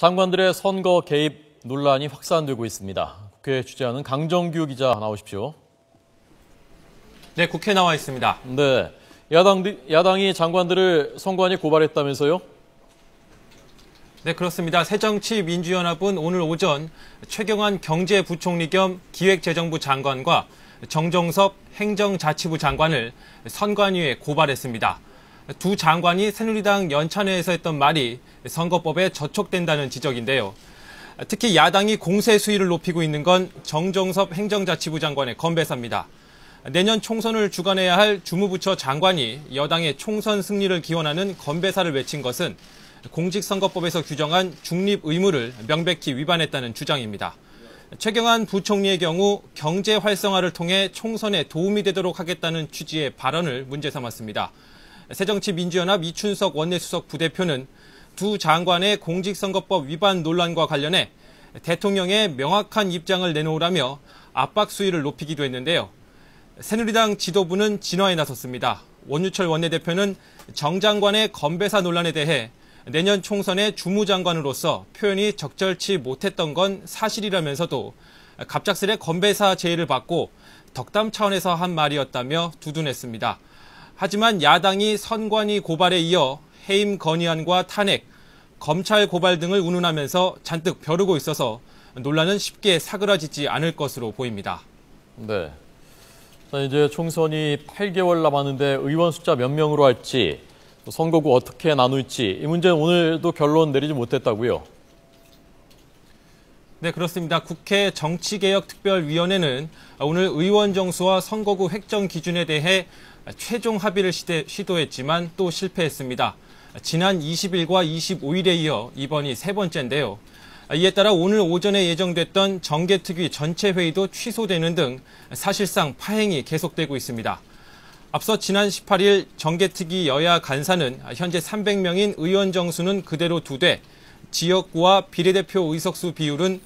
장관들의 선거 개입 논란이 확산되고 있습니다. 국회 취재하는 강정규 기자 나오십시오. 네, 국회에 나와 있습니다. 네, 야당이 장관들을 선관위에 고발했다면서요? 네, 그렇습니다. 새정치민주연합은 오늘 오전 최경환 경제부총리 겸 기획재정부 장관과 정정섭 행정자치부 장관을 선관위에 고발했습니다. 두 장관이 새누리당 연찬회에서 했던 말이 선거법에 저촉된다는 지적인데요. 특히 야당이 공세 수위를 높이고 있는 건 정정섭 행정자치부 장관의 건배사입니다. 내년 총선을 주관해야 할 주무부처 장관이 여당의 총선 승리를 기원하는 건배사를 외친 것은 공직선거법에서 규정한 중립 의무를 명백히 위반했다는 주장입니다. 최경환 부총리의 경우 경제 활성화를 통해 총선에 도움이 되도록 하겠다는 취지의 발언을 문제 삼았습니다. 새정치민주연합 이춘석 원내수석 부대표는 두 장관의 공직선거법 위반 논란과 관련해 대통령의 명확한 입장을 내놓으라며 압박 수위를 높이기도 했는데요. 새누리당 지도부는 진화에 나섰습니다. 원유철 원내대표는 정 장관의 건배사 논란에 대해 내년 총선의 주무장관으로서 표현이 적절치 못했던 건 사실이라면서도 갑작스레 건배사 제의를 받고 덕담 차원에서 한 말이었다며 두둔했습니다. 하지만 야당이 선관위 고발에 이어 해임 건의안과 탄핵, 검찰 고발 등을 운운하면서 잔뜩 벼르고 있어서 논란은 쉽게 사그라지지 않을 것으로 보입니다. 네. 자, 이제 총선이 8개월 남았는데 의원 숫자 몇 명으로 할지, 선거구 어떻게 나눌지 이 문제는 오늘도 결론 내리지 못했다고요? 네, 그렇습니다. 국회 정치개혁특별위원회는 오늘 의원 정수와 선거구 획정 기준에 대해 최종 합의를 시도했지만 또 실패했습니다. 지난 20일과 25일에 이어 이번이 세 번째인데요. 이에 따라 오늘 오전에 예정됐던 정개특위 전체 회의도 취소되는 등 사실상 파행이 계속되고 있습니다. 앞서 지난 18일 정개특위 여야 간사는 현재 300명인 의원 정수는 그대로 두되 지역구와 비례대표 의석수 비율은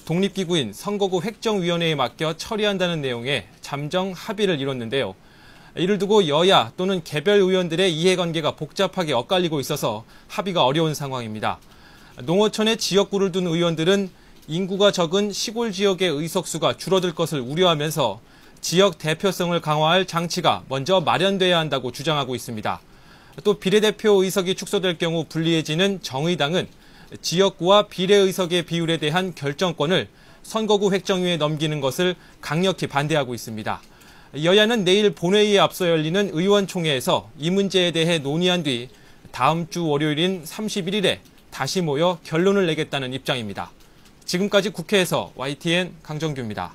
독립기구인 선거구 획정위원회에 맡겨 처리한다는 내용의 잠정 합의를 이뤘는데요. 이를 두고 여야 또는 개별 의원들의 이해관계가 복잡하게 엇갈리고 있어서 합의가 어려운 상황입니다. 농어촌에 지역구를 둔 의원들은 인구가 적은 시골 지역의 의석수가 줄어들 것을 우려하면서 지역 대표성을 강화할 장치가 먼저 마련돼야 한다고 주장하고 있습니다. 또 비례대표 의석이 축소될 경우 불리해지는 정의당은 지역구와 비례의석의 비율에 대한 결정권을 선거구 획정위에 넘기는 것을 강력히 반대하고 있습니다. 여야는 내일 본회의에 앞서 열리는 의원총회에서 이 문제에 대해 논의한 뒤 다음 주 월요일인 31일에 다시 모여 결론을 내겠다는 입장입니다. 지금까지 국회에서 YTN 강정규입니다.